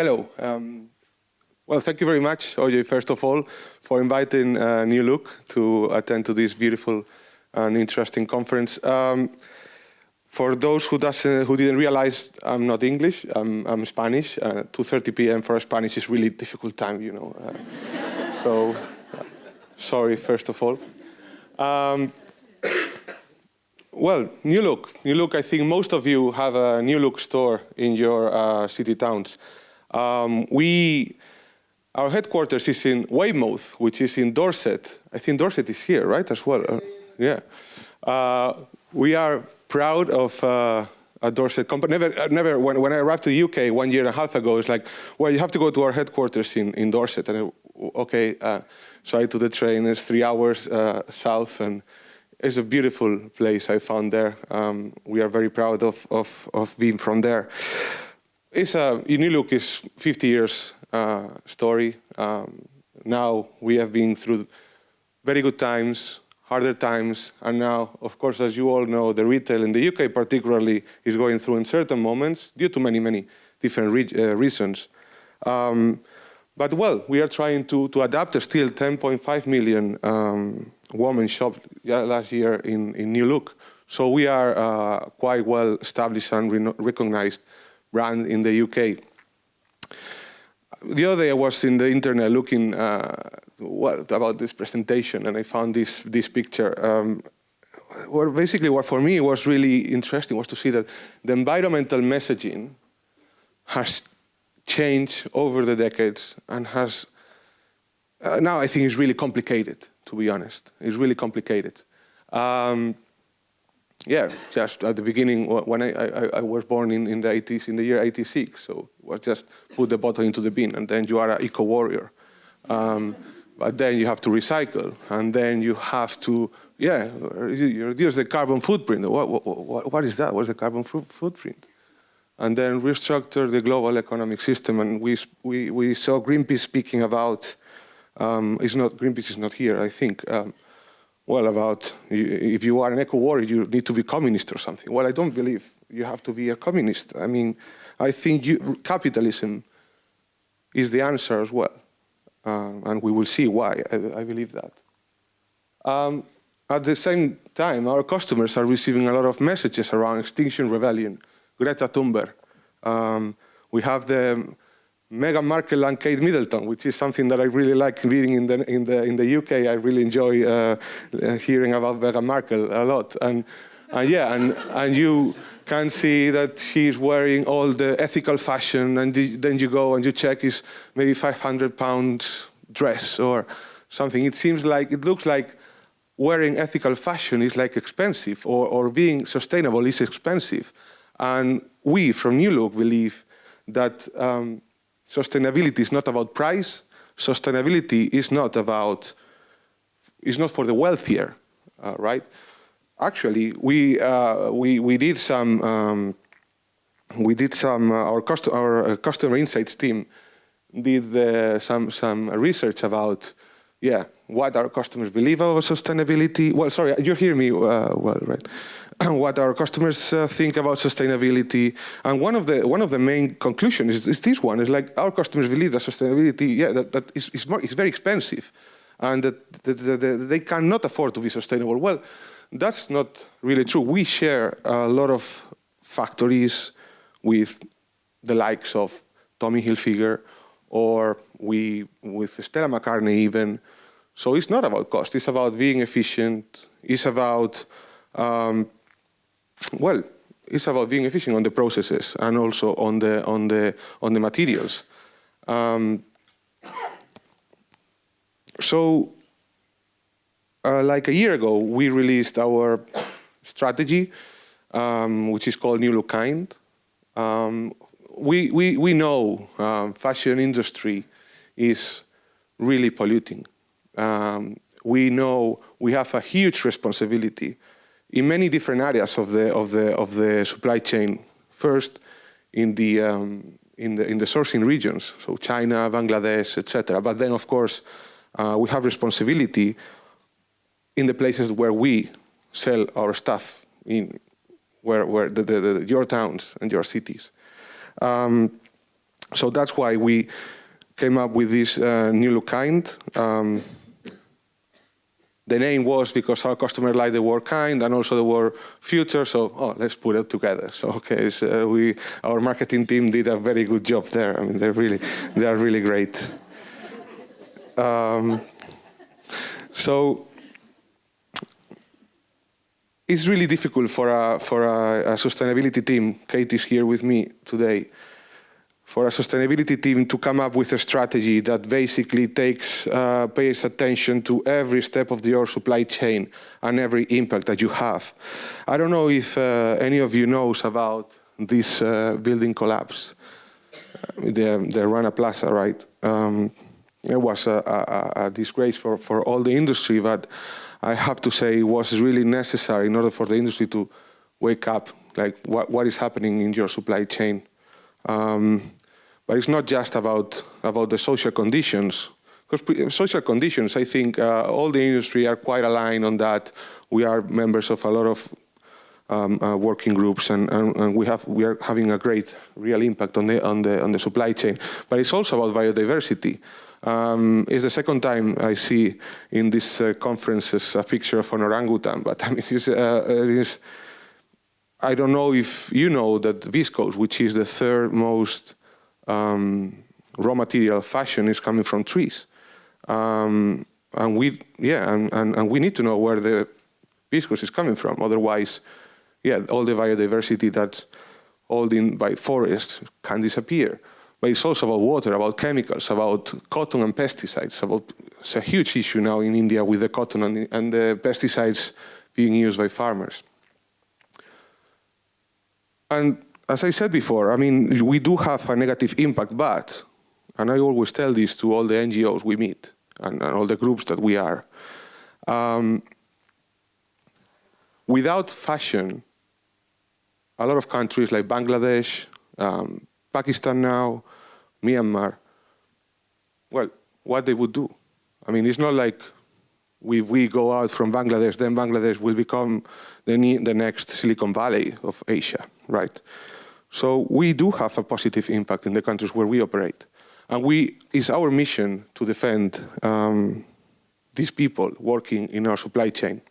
Hello. Well, thank you very much, Oye, first of all, for inviting New Look to attend to this beautiful and interesting conference. For those who didn't realize, I'm not English, I'm Spanish. 2:30 p.m. for Spanish is really difficult time, you know. So, sorry, first of all. Well, New Look. New Look, I think most of you have a New Look store in your city towns. Our headquarters is in Weymouth, which is in Dorset. I think Dorset is here, right, as well? Yeah. We are proud of a Dorset company. Never. When I arrived to the UK 1.5 years ago, it's like, well, you have to go to our headquarters in Dorset. And okay, so I took the train. It's 3 hours south, and it's a beautiful place I found there. We are very proud of being from there. New Look is 50 years story. Now we have been through very good times, harder times, and now, of course, as you all know, the retail in the UK particularly is going through uncertain moments due to many different reasons. But well, we are trying to adapt. Still 10.5 million women shopped last year in New Look. So we are quite well established and recognized brand in the UK. The other day I was in the internet looking about this presentation, and I found this picture. Basically, what for me was really interesting was to see that the environmental messaging has changed over the decades and has now I think it's really complicated, to be honest. It's really complicated. Yeah, just at the beginning, when I was born in the 80s, in the year 86, so was just put the bottle into the bin, and then you are an eco-warrior. But then you have to recycle, and then you have to, reduce the carbon footprint. What is that? What's the carbon footprint? And then restructure the global economic system, and we saw Greenpeace speaking about, Greenpeace is not here, I think, well, about if you are an eco-warrior, you need to be communist or something. Well, I don't believe you have to be a communist. I mean, I think capitalism is the answer as well. And we will see why I believe that. At the same time, our customers are receiving a lot of messages around Extinction Rebellion, Greta Thunberg. We have the Meghan Markle and Kate Middleton, which is something that I really like reading in the UK. I really enjoy hearing about Meghan Markle a lot, and you can see that she's wearing all the ethical fashion, and then you go and you check is maybe £500 dress or something. It looks like wearing ethical fashion is like expensive, or being sustainable is expensive, and we from New Look believe that. Sustainability is not about price. Sustainability is not for the wealthier, right? Actually, we did some. Our customer insights team did some research about, what our customers believe about sustainability. Well, sorry, you hear me well, right? What our customers think about sustainability, and one of the main conclusions is this one: is like our customers believe that sustainability, that is very expensive, and that they cannot afford to be sustainable. Well, that's not really true. We share a lot of factories with the likes of Tommy Hilfiger, or with Stella McCartney even. So it's not about cost. It's about being efficient. It's about it's about being efficient on the processes and also on the materials. So, like a year ago, we released our strategy, which is called New Look Kind. We know fashion industry is really polluting. We know we have a huge responsibility in many different areas of the supply chain. First, in the sourcing regions, so China, Bangladesh, etc. But then, of course, we have responsibility in the places where we sell our stuff, where your towns and your cities. So that's why we came up with this new look kind. The name was because our customers like the word kind and also the word future, so let's put it together. So okay, so our marketing team did a very good job there. I mean, they are really great. So it's really difficult for a sustainability team. Kate is here with me today. For a sustainability team to come up with a strategy that basically pays attention to every step of your supply chain and every impact that you have. I don't know if any of you knows about this building collapse, the Rana Plaza, right? It was a disgrace for all the industry, but I have to say it was really necessary in order for the industry to wake up, like what is happening in your supply chain. But it's not just about the social conditions, because social conditions, I think all the industry are quite aligned on that. We are members of a lot of working groups, and we are having a great real impact on the supply chain. But it's also about biodiversity. It's the second time I see in these conferences a picture of an orangutan, but I mean, it is. I don't know if you know that viscose, which is the third most raw material of fashion, is coming from trees, and we need to know where the viscose is coming from. Otherwise, all the biodiversity that's held in by forests can disappear. But it's also about water, about chemicals, about cotton and pesticides. It's a huge issue now in India with the cotton and the pesticides being used by farmers. And as I said before, I mean, we do have a negative impact, but, and I always tell this to all the NGOs we meet and all the groups that we are, without fashion, a lot of countries like Bangladesh, Pakistan now, Myanmar, well, what they would do? I mean, it's not like we go out from Bangladesh, then Bangladesh will become the next Silicon Valley of Asia, right? So we do have a positive impact in the countries where we operate. And it's our mission to defend these people working in our supply chain.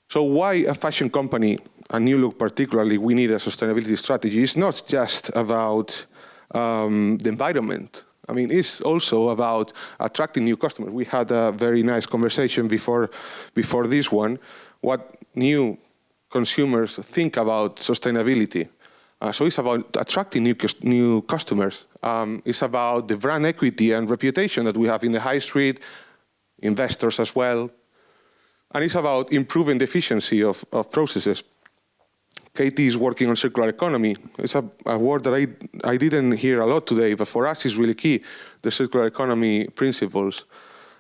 So why a fashion company, and New Look particularly, we need a sustainability strategy? It's not just about the environment. I mean, it's also about attracting new customers. We had a very nice conversation before this one, what new consumers think about sustainability. So it's about attracting new customers. It's about the brand equity and reputation that we have in the high street, investors as well. And it's about improving the efficiency of processes. Katie is working on circular economy. It's a word that I didn't hear a lot today, but for us it's really key, the circular economy principles.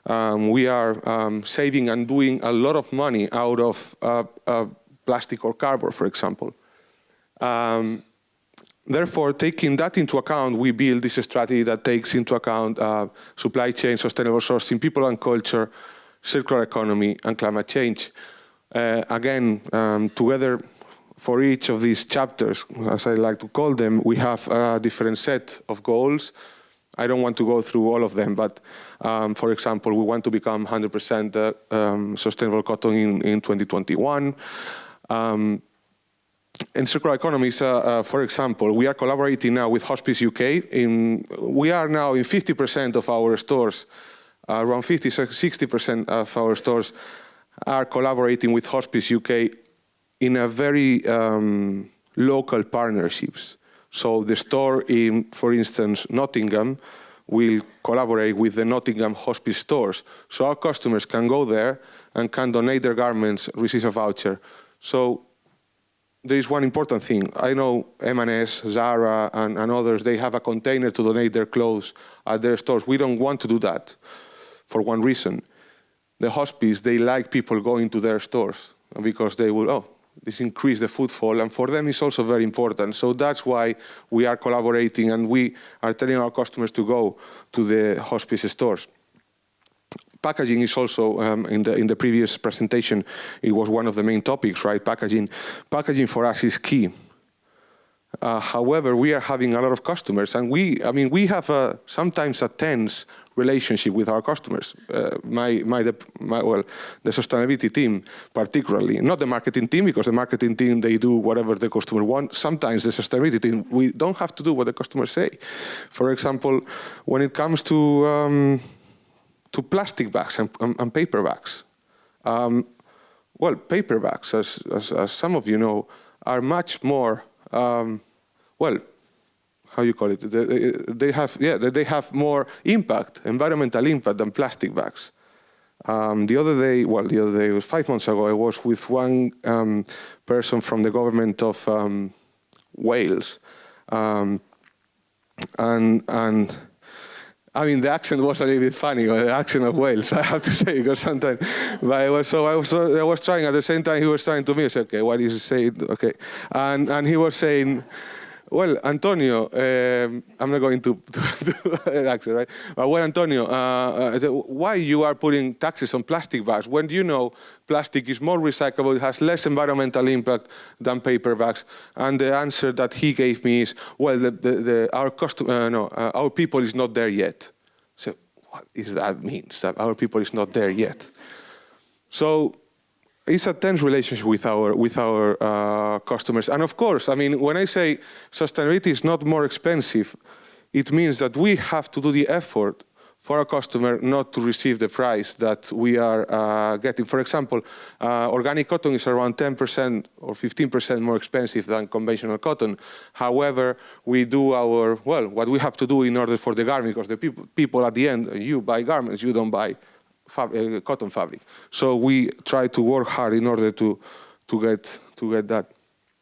We are saving and doing a lot of money out of plastic or cardboard, for example. Therefore, taking that into account, we build this strategy that takes into account supply chain, sustainable sourcing, people and culture, circular economy, and climate change. Again, together, for each of these chapters, as I like to call them, we have a different set of goals. I don't want to go through all of them, but for example, we want to become 100% sustainable cotton in 2021. In circular economies, for example, we are collaborating now with Hospice UK. We are now in 50% of our stores, around 60% of our stores are collaborating with Hospice UK in a very local partnerships. So the store in, for instance, Nottingham will collaborate with the Nottingham Hospice stores. So our customers can go there and can donate their garments, receive a voucher. So there is one important thing. I know M&S, Zara, and others, they have a container to donate their clothes at their stores. We don't want to do that for one reason. The hospice, they like people going to their stores because they will, this increase the footfall, and for them it's also very important. So that's why we are collaborating and we are telling our customers to go to the hospice stores. Packaging is also, in the previous presentation, it was one of the main topics, right? Packaging for us is key. However, we are having a lot of customers, and we have sometimes a tense relationship with our customers. The sustainability team, particularly, not the marketing team, because the marketing team, they do whatever the customer wants. Sometimes the sustainability team, we don't have to do what the customers say. For example, when it comes to plastic bags and paper bags. Paper bags, as some of you know, are much more, how you call it? They have more impact, environmental impact, than plastic bags. The other day, it was 5 months ago, I was with one person from the government of Wales, and I mean, the accent was a little bit funny, the accent of Wales, I have to say, because sometimes, but I was trying, at the same time he was trying to me, I said, okay, what is he saying? Okay. And he was saying, well, Antonio, I'm not going to an accent, right? But well, Antonio, why you are putting taxes on plastic bags when you know plastic is more recyclable, it has less environmental impact than paper bags? And the answer that he gave me is, well, our people is not there yet. So what does that mean, that our people is not there yet? So it's a tense relationship with our customers. And of course, I mean, when I say sustainability is not more expensive, it means that we have to do the effort for our customer not to receive the price that we are getting. For example, organic cotton is around 10% or 15% more expensive than conventional cotton. However, we do what we have to do in order for the garment, because the people at the end, you buy garments, you don't buy cotton fabric. So we try to work hard in order to get that.